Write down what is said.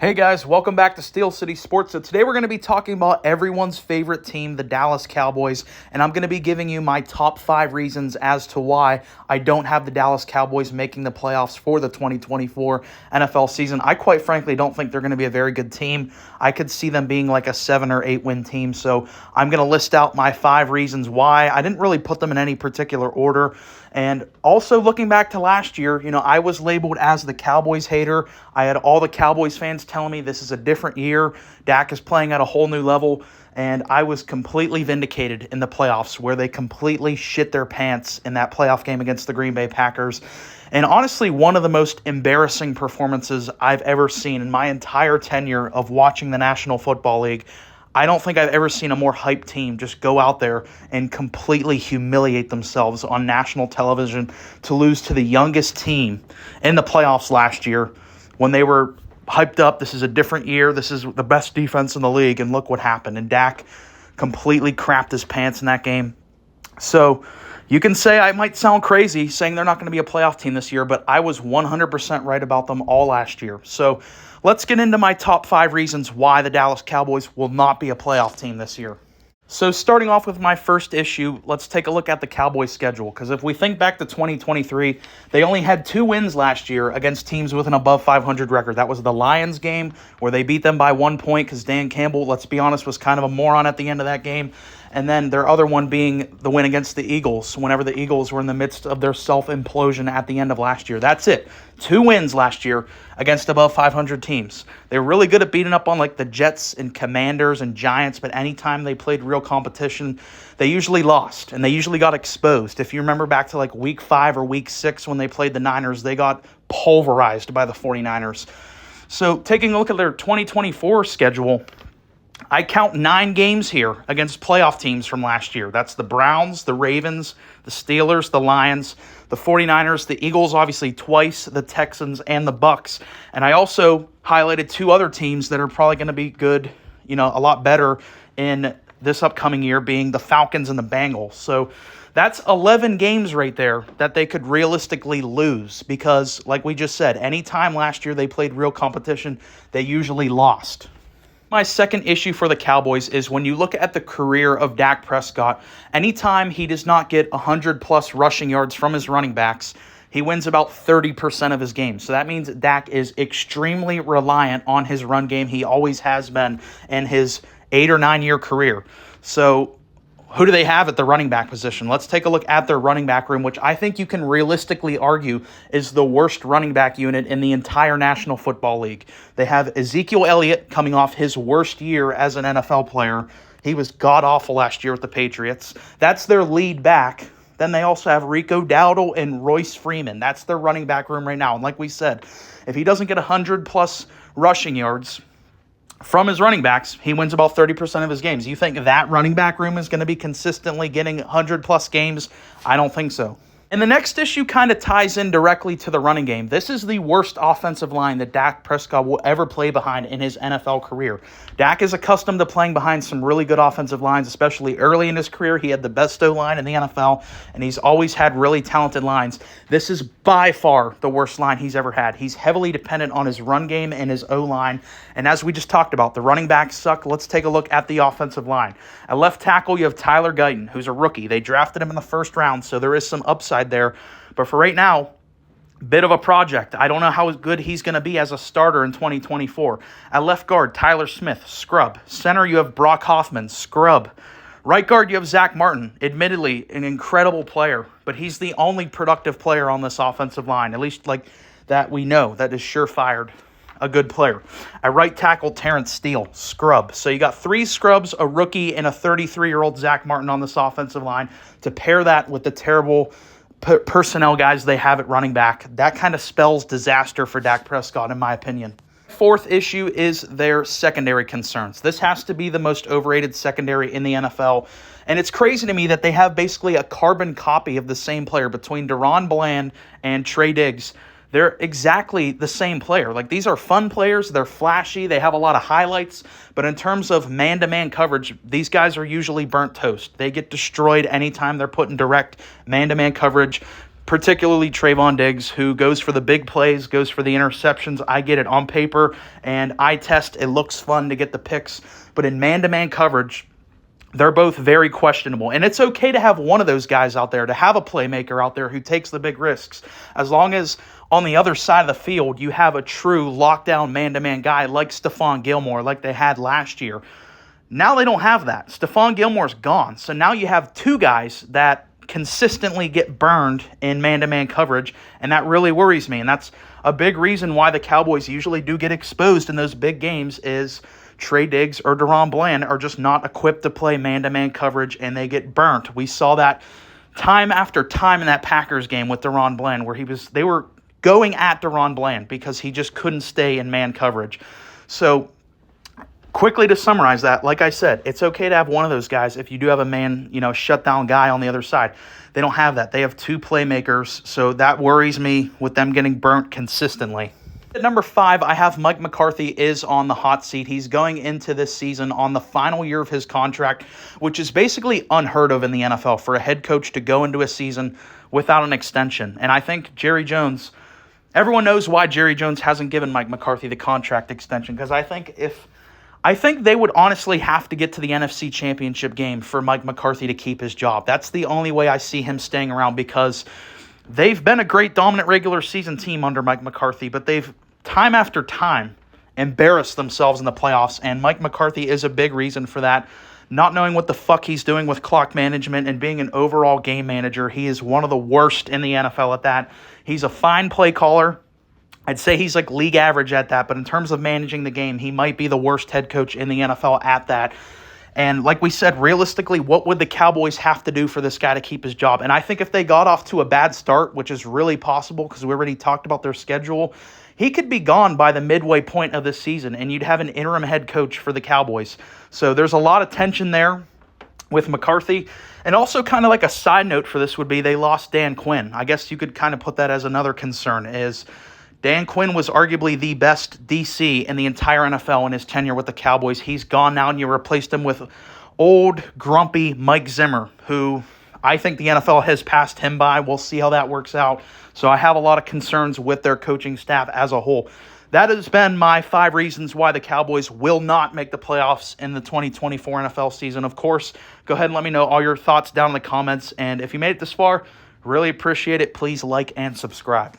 Hey guys, welcome back to Steel City Sports. So today we're going to be talking about everyone's favorite team, the Dallas Cowboys, and I'm going to be giving you my top 5 reasons as to why I don't have the Dallas Cowboys making the playoffs for the 2024 NFL season. I quite frankly don't think they're going to be a very good team. I could see them being like a 7 or 8 win team. So I'm going to list out my 5 reasons why. I didn't really put them in any particular order. And also looking back to last year, I was labeled as the Cowboys hater. I had all the Cowboys fans telling me this is a different year. Dak is playing at a whole new level. And I was completely vindicated in the playoffs where they completely shit their pants in that playoff game against the Green Bay Packers. And honestly, one of the most embarrassing performances I've ever seen in my entire tenure of watching the National Football League. I don't think I've ever seen a more hyped team just go out there and completely humiliate themselves on national television to lose to the youngest team in the playoffs last year when they were hyped up. This is a different year. This is the best defense in the league, and look what happened. And Dak completely crapped his pants in that game. So you can say I might sound crazy saying they're not going to be a playoff team this year, but I was 100% right about them all last year. So let's get into my top 5 reasons why the Dallas Cowboys will not be a playoff team this year. So starting off with my first issue, let's take a look at the Cowboys schedule. Because if we think back to 2023, they only had 2 wins last year against teams with an above 500 record. That was the Lions game where they beat them by 1 point because Dan Campbell, let's be honest, was kind of a moron at the end of that game. And then their other one being the win against the Eagles whenever the Eagles were in the midst of their self-implosion at the end of last year. That's it. 2 wins last year against above 500 teams. They were really good at beating up on like the Jets and Commanders and Giants, but anytime they played real competition, they usually lost and they usually got exposed. If you remember back to like week 5 or week 6 when they played the Niners, they got pulverized by the 49ers. So taking a look at their 2024 schedule, I count 9 games here against playoff teams from last year. That's the Browns, the Ravens, the Steelers, the Lions, the 49ers, the Eagles, obviously twice, the Texans, and the Bucks. And I also highlighted 2 other teams that are probably going to be good, a lot better in this upcoming year, being the Falcons and the Bengals. So that's 11 games right there that they could realistically lose because, like we just said, any time last year they played real competition, they usually lost. My second issue for the Cowboys is when you look at the career of Dak Prescott, anytime he does not get 100-plus rushing yards from his running backs, he wins about 30% of his games. So that means Dak is extremely reliant on his run game. He always has been in his 8 or 9 year career. So who do they have at the running back position? Let's take a look at their running back room, which I think you can realistically argue is the worst running back unit in the entire National Football League. They have Ezekiel Elliott coming off his worst year as an NFL player. He was god-awful last year with the Patriots. That's their lead back. Then they also have Rico Dowdle and Royce Freeman. That's their running back room right now. And like we said, if he doesn't get 100-plus rushing yards from his running backs, he wins about 30% of his games. You think that running back room is going to be consistently getting 100-plus games? I don't think so. And the next issue kind of ties in directly to the running game. This is the worst offensive line that Dak Prescott will ever play behind in his NFL career. Dak is accustomed to playing behind some really good offensive lines, especially early in his career. He had the best O-line in the NFL, and he's always had really talented lines. This is by far the worst line he's ever had. He's heavily dependent on his run game and his O-line. And as we just talked about, the running backs suck. Let's take a look at the offensive line. At left tackle, you have Tyler Guyton, who's a rookie. They drafted him in the first round, so there is some upside there. But for right now, bit of a project. I don't know how good he's going to be as a starter in 2024. At left guard, Tyler Smith, scrub. Center, you have Brock Hoffman, scrub. Right guard, you have Zach Martin, admittedly an incredible player, but he's the only productive player on this offensive line, at least like that we know, that is surefire a good player. At right tackle, Terrence Steele, scrub. So you got 3 scrubs, a rookie, and a 33-year-old Zach Martin on this offensive line. To pair that with the terrible personnel guys they have at running back, that kind of spells disaster for Dak Prescott, in my opinion. Fourth issue is their secondary concerns. This has to be the most overrated secondary in the NFL. And it's crazy to me that they have basically a carbon copy of the same player between Deron Bland and Trey Diggs. They're exactly the same player. Like, these are fun players. They're flashy. They have a lot of highlights. But in terms of man-to-man coverage, these guys are usually burnt toast. They get destroyed anytime they're put in direct man-to-man coverage. particularly Trayvon Diggs, who goes for the big plays, goes for the interceptions. I get it on paper, and eye test, it looks fun to get the picks. But in man-to-man coverage, they're both very questionable. And it's okay to have one of those guys out there, to have a playmaker out there who takes the big risks, as long as on the other side of the field you have a true lockdown man-to-man guy like Stephon Gilmore, like they had last year. Now they don't have that. Stephon Gilmore's gone. So now you have two guys that consistently get burned in man-to-man coverage, and that really worries me. And that's a big reason why the Cowboys usually do get exposed in those big games, is Trey Diggs or DaRon Bland are just not equipped to play man-to-man coverage, and they get burnt. We saw that time after time in that Packers game with DaRon Bland, where they were going at DaRon Bland because he just couldn't stay in man coverage. So quickly to summarize that, like I said, it's okay to have one of those guys if you do have a man, shutdown guy on the other side. They don't have that. They have two playmakers, so that worries me with them getting burnt consistently. At number 5, I have Mike McCarthy is on the hot seat. He's going into this season on the final year of his contract, which is basically unheard of in the NFL for a head coach to go into a season without an extension. And I think Jerry Jones, everyone knows why Jerry Jones hasn't given Mike McCarthy the contract extension, because I think they would honestly have to get to the NFC Championship game for Mike McCarthy to keep his job. That's the only way I see him staying around, because they've been a great dominant regular season team under Mike McCarthy, but they've time after time embarrassed themselves in the playoffs, and Mike McCarthy is a big reason for that. Not knowing what the fuck he's doing with clock management and being an overall game manager, he is one of the worst in the NFL at that. He's a fine play caller. I'd say he's like league average at that, but in terms of managing the game, he might be the worst head coach in the NFL at that. And like we said, realistically, what would the Cowboys have to do for this guy to keep his job? And I think if they got off to a bad start, which is really possible because we already talked about their schedule, he could be gone by the midway point of this season, and you'd have an interim head coach for the Cowboys. So there's a lot of tension there with McCarthy. And also kind of like a side note for this would be they lost Dan Quinn. I guess you could kind of put that as another concern, is Dan Quinn was arguably the best DC in the entire NFL in his tenure with the Cowboys. He's gone now, and you replaced him with old, grumpy Mike Zimmer, who I think the NFL has passed him by. We'll see how that works out. So I have a lot of concerns with their coaching staff as a whole. That has been my 5 reasons why the Cowboys will not make the playoffs in the 2024 NFL season. Of course, go ahead and let me know all your thoughts down in the comments. And if you made it this far, really appreciate it. Please like and subscribe.